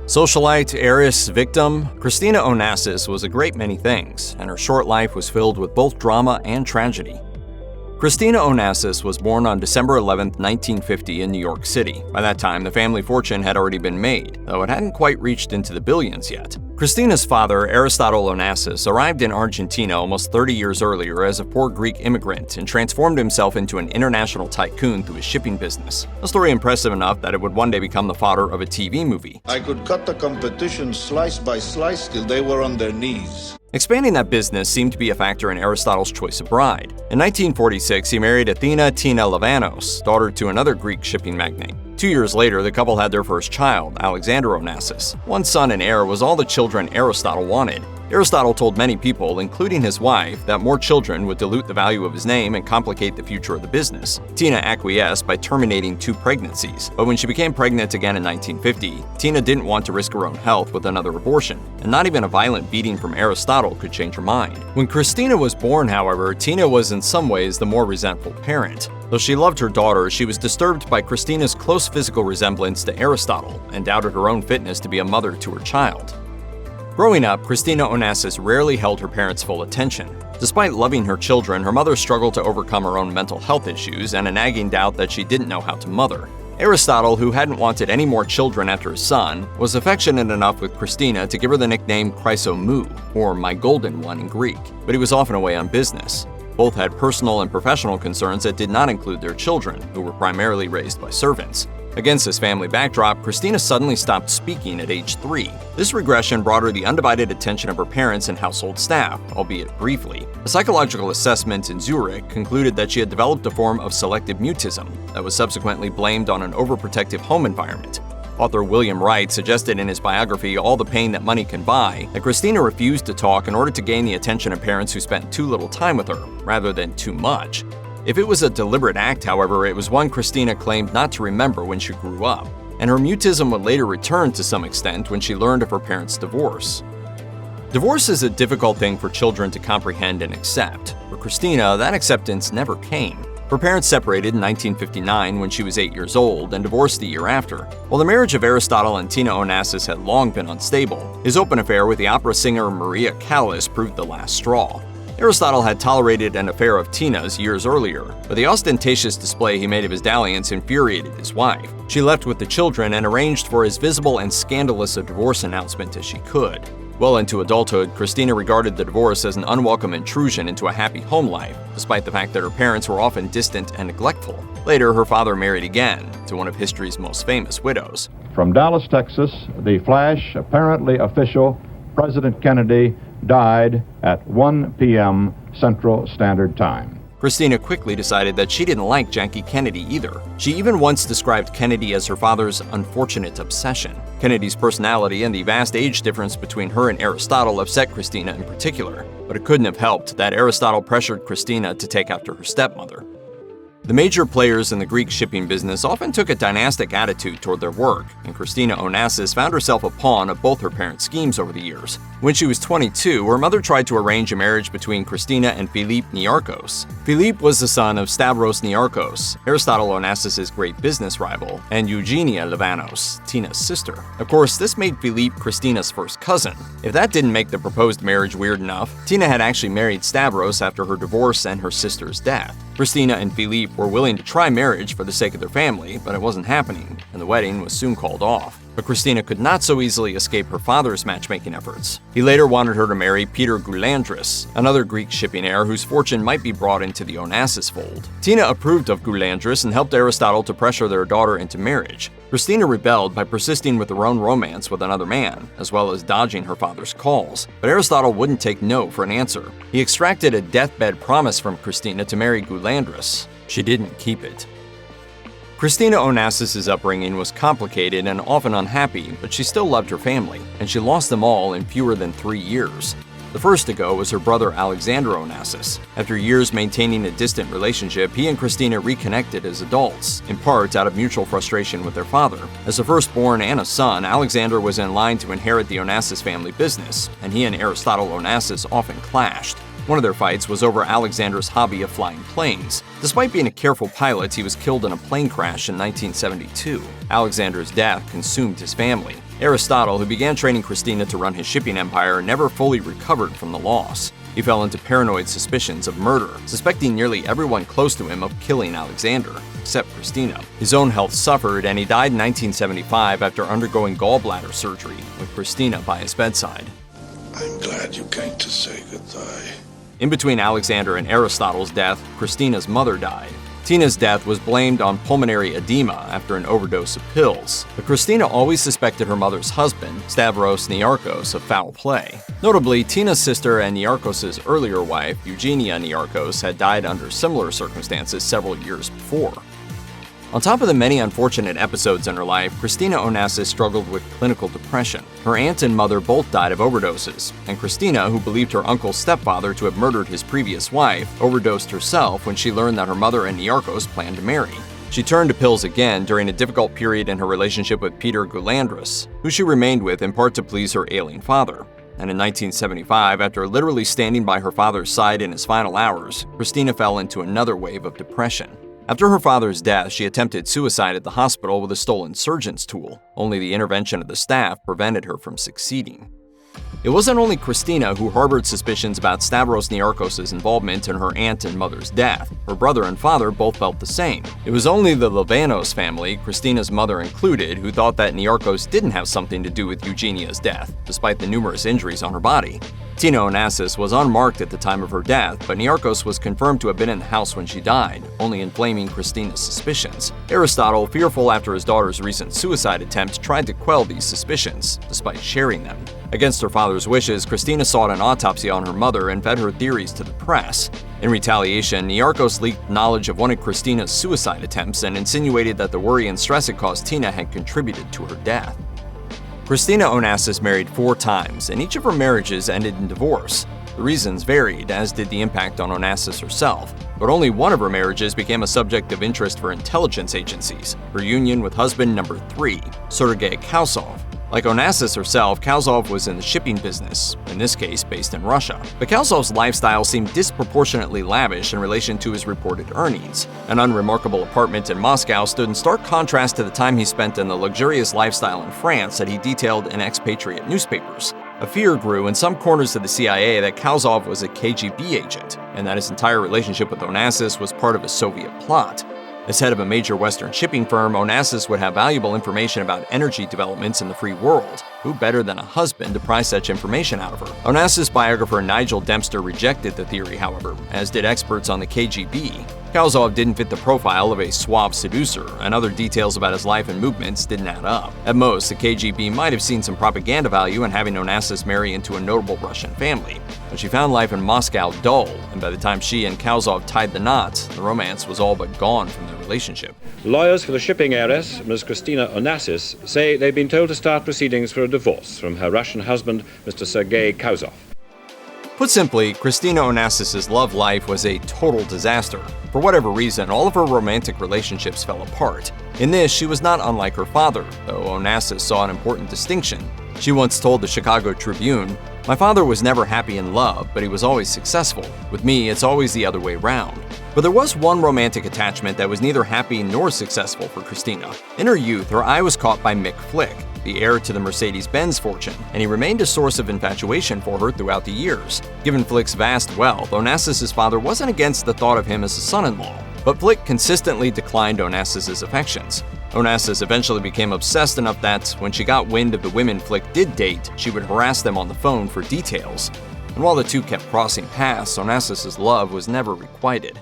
Socialite, heiress, victim, Christina Onassis was a great many things, and her short life was filled with both drama and tragedy. Christina Onassis was born on December 11, 1950 in New York City. By that time, the family fortune had already been made, though it hadn't quite reached into the billions yet. Christina's father, Aristotle Onassis, arrived in Argentina almost 30 years earlier as a poor Greek immigrant and transformed himself into an international tycoon through his shipping business. A story impressive enough that it would one day become the fodder of a TV movie. I could cut the competition slice by slice till they were on their knees. Expanding that business seemed to be a factor in Aristotle's choice of bride. In 1946, he married Athena Tina Lavanos, daughter to another Greek shipping magnate. 2 years later, the couple had their first child, Alexander Onassis. One son and heir was all the children Aristotle wanted. Aristotle told many people, including his wife, that more children would dilute the value of his name and complicate the future of the business. Tina acquiesced by terminating 2 pregnancies, but when she became pregnant again in 1950, Tina didn't want to risk her own health with another abortion, and not even a violent beating from Aristotle could change her mind. When Christina was born, however, Tina was in some ways the more resentful parent. Though she loved her daughter, she was disturbed by Christina's close physical resemblance to Aristotle and doubted her own fitness to be a mother to her child. Growing up, Christina Onassis rarely held her parents' full attention. Despite loving her children, her mother struggled to overcome her own mental health issues and a nagging doubt that she didn't know how to mother. Aristotle, who hadn't wanted any more children after his son, was affectionate enough with Christina to give her the nickname Chrysomou, or my golden one in Greek, but he was often away on business. Both had personal and professional concerns that did not include their children, who were primarily raised by servants. Against this family backdrop, Christina suddenly stopped speaking at age 3. This regression brought her the undivided attention of her parents and household staff, albeit briefly. A psychological assessment in Zurich concluded that she had developed a form of selective mutism that was subsequently blamed on an overprotective home environment. Author William Wright suggested in his biography, All the Pain That Money Can Buy, that Christina refused to talk in order to gain the attention of parents who spent too little time with her, rather than too much. If it was a deliberate act, however, it was one Christina claimed not to remember when she grew up, and her mutism would later return to some extent when she learned of her parents' divorce. Divorce is a difficult thing for children to comprehend and accept. For Christina, that acceptance never came. Her parents separated in 1959 when she was 8 years old and divorced the year after. While the marriage of Aristotle and Tina Onassis had long been unstable, his open affair with the opera singer Maria Callas proved the last straw. Aristotle had tolerated an affair of Tina's years earlier, but the ostentatious display he made of his dalliance infuriated his wife. She left with the children and arranged for as visible and scandalous a divorce announcement as she could. Well into adulthood, Christina regarded the divorce as an unwelcome intrusion into a happy home life, despite the fact that her parents were often distant and neglectful. Later, her father married again, to one of history's most famous widows. From Dallas, Texas, the flash, apparently official, President Kennedy died at 1 p.m. Central Standard Time. Christina quickly decided that she didn't like Jackie Kennedy either. She even once described Kennedy as her father's unfortunate obsession. Kennedy's personality and the vast age difference between her and Aristotle upset Christina in particular, but it couldn't have helped that Aristotle pressured Christina to take after her stepmother. The major players in the Greek shipping business often took a dynastic attitude toward their work, and Christina Onassis found herself a pawn of both her parents' schemes over the years. When she was 22, her mother tried to arrange a marriage between Christina and Philippe Niarchos. Philippe was the son of Stavros Niarchos, Aristotle Onassis' great business rival, and Eugenia Lavanos, Tina's sister. Of course, this made Philippe Christina's first cousin. If that didn't make the proposed marriage weird enough, Tina had actually married Stavros after her divorce and her sister's death. Christina and Philippe were willing to try marriage for the sake of their family, but it wasn't happening, and the wedding was soon called off. But Christina could not so easily escape her father's matchmaking efforts. He later wanted her to marry Peter Goulandris, another Greek shipping heir whose fortune might be brought into the Onassis fold. Tina approved of Goulandris and helped Aristotle to pressure their daughter into marriage. Christina rebelled by persisting with her own romance with another man, as well as dodging her father's calls. But Aristotle wouldn't take no for an answer. He extracted a deathbed promise from Christina to marry Goulandris. She didn't keep it. Christina Onassis' upbringing was complicated and often unhappy, but she still loved her family, and she lost them all in fewer than 3 years. The first to go was her brother Alexander Onassis. After years maintaining a distant relationship, he and Christina reconnected as adults, in part out of mutual frustration with their father. As the firstborn and a son, Alexander was in line to inherit the Onassis family business, and he and Aristotle Onassis often clashed. One of their fights was over Alexander's hobby of flying planes. Despite being a careful pilot, he was killed in a plane crash in 1972. Alexander's death consumed his family. Aristotle, who began training Christina to run his shipping empire, never fully recovered from the loss. He fell into paranoid suspicions of murder, suspecting nearly everyone close to him of killing Alexander, except Christina. His own health suffered, and he died in 1975 after undergoing gallbladder surgery, with Christina by his bedside. I'm glad you came to say goodbye. In between Alexander and Aristotle's death, Christina's mother died. Tina's death was blamed on pulmonary edema after an overdose of pills, but Christina always suspected her mother's husband, Stavros Niarchos, of foul play. Notably, Tina's sister and Niarchos' earlier wife, Eugenia Niarchos, had died under similar circumstances several years before. On top of the many unfortunate episodes in her life, Christina Onassis struggled with clinical depression. Her aunt and mother both died of overdoses, and Christina, who believed her uncle's stepfather to have murdered his previous wife, overdosed herself when she learned that her mother and Niarchos planned to marry. She turned to pills again during a difficult period in her relationship with Peter Goulandris, who she remained with in part to please her ailing father. And in 1975, after literally standing by her father's side in his final hours, Christina fell into another wave of depression. After her father's death, she attempted suicide at the hospital with a stolen surgeon's tool. Only the intervention of the staff prevented her from succeeding. It wasn't only Christina who harbored suspicions about Stavros Niarchos' involvement in her aunt and mother's death. Her brother and father both felt the same. It was only the Livanos family, Christina's mother included, who thought that Niarchos didn't have something to do with Eugenia's death, despite the numerous injuries on her body. Tina Onassis was unmarked at the time of her death, but Niarchos was confirmed to have been in the house when she died, only inflaming Christina's suspicions. Aristotle, fearful after his daughter's recent suicide attempt, tried to quell these suspicions, despite sharing them. Against her father's wishes, Christina sought an autopsy on her mother and fed her theories to the press. In retaliation, Niarchos leaked knowledge of one of Christina's suicide attempts and insinuated that the worry and stress it caused Tina had contributed to her death. Christina Onassis married 4 times, and each of her marriages ended in divorce. The reasons varied, as did the impact on Onassis herself, but only one of her marriages became a subject of interest for intelligence agencies, her union with husband number 3, Sergei Kausov. Like Onassis herself, Kausov was in the shipping business, in this case based in Russia. But Kausov's lifestyle seemed disproportionately lavish in relation to his reported earnings. An unremarkable apartment in Moscow stood in stark contrast to the time he spent in the luxurious lifestyle in France that he detailed in expatriate newspapers. A fear grew in some corners of the CIA that Kausov was a KGB agent, and that his entire relationship with Onassis was part of a Soviet plot. As head of a major Western shipping firm, Onassis would have valuable information about energy developments in the free world. Who better than a husband to pry such information out of her? Onassis biographer Nigel Dempster rejected the theory, however, as did experts on the KGB. Kausov didn't fit the profile of a suave seducer, and other details about his life and movements didn't add up. At most, the KGB might have seen some propaganda value in having Onassis marry into a notable Russian family, but she found life in Moscow dull, and by the time she and Kausov tied the knot, the romance was all but gone from their relationship. Lawyers for the shipping heiress, Ms. Christina Onassis, say they've been told to start proceedings for a divorce from her Russian husband, Mr. Sergei Kausov. Put simply, Christina Onassis' love life was a total disaster. For whatever reason, all of her romantic relationships fell apart. In this, she was not unlike her father, though Onassis saw an important distinction. She once told the Chicago Tribune, "My father was never happy in love, but he was always successful. With me, it's always the other way round." But there was one romantic attachment that was neither happy nor successful for Christina. In her youth, her eye was caught by Mick Flick, the heir to the Mercedes-Benz fortune, and he remained a source of infatuation for her throughout the years. Given Flick's vast wealth, Onassis' father wasn't against the thought of him as a son-in-law, but Flick consistently declined Onassis' affections. Onassis eventually became obsessed enough that, when she got wind of the women Flick did date, she would harass them on the phone for details. And while the two kept crossing paths, Onassis' love was never requited.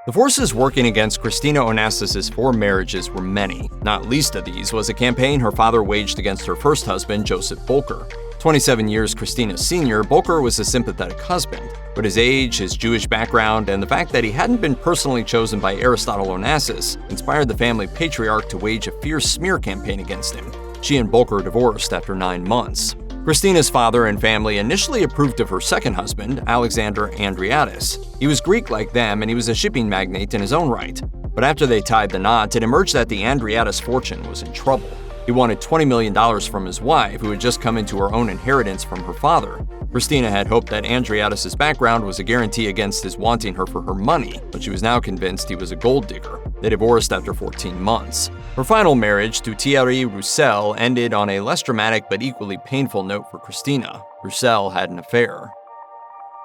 The forces working against Christina Onassis' 4 marriages were many. Not least of these was a campaign her father waged against her first husband, Joseph Bolker. 27 years Christina's senior, Bolker was a sympathetic husband, but his age, his Jewish background, and the fact that he hadn't been personally chosen by Aristotle Onassis inspired the family patriarch to wage a fierce smear campaign against him. She and Bolker divorced after 9 months. Christina's father and family initially approved of her second husband, Alexander Andriadis. He was Greek like them, and he was a shipping magnate in his own right. But after they tied the knot, it emerged that the Andriadis fortune was in trouble. He wanted $20 million from his wife, who had just come into her own inheritance from her father. Christina had hoped that Andreadis' background was a guarantee against his wanting her for her money, but she was now convinced he was a gold digger. They divorced after 14 months. Her final marriage to Thierry Roussel ended on a less dramatic but equally painful note for Christina. Roussel had an affair.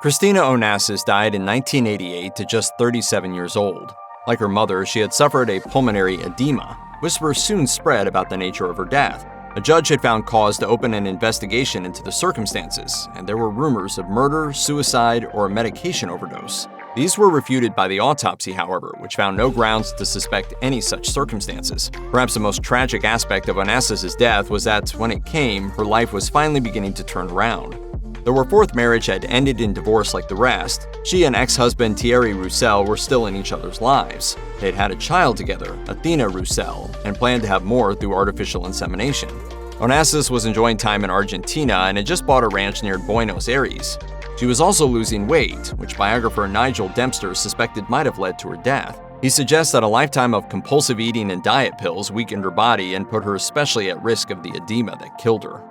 Christina Onassis died in 1988 at just 37 years old. Like her mother, she had suffered a pulmonary edema. Whispers soon spread about the nature of her death. A judge had found cause to open an investigation into the circumstances, and there were rumors of murder, suicide, or a medication overdose. These were refuted by the autopsy, however, which found no grounds to suspect any such circumstances. Perhaps the most tragic aspect of Onassis' death was that, when it came, her life was finally beginning to turn around. Though her fourth marriage had ended in divorce like the rest, she and ex-husband Thierry Roussel were still in each other's lives. They'd had a child together, Athena Roussel, and planned to have more through artificial insemination. Onassis was enjoying time in Argentina and had just bought a ranch near Buenos Aires. She was also losing weight, which biographer Nigel Dempster suspected might have led to her death. He suggests that a lifetime of compulsive eating and diet pills weakened her body and put her especially at risk of the edema that killed her.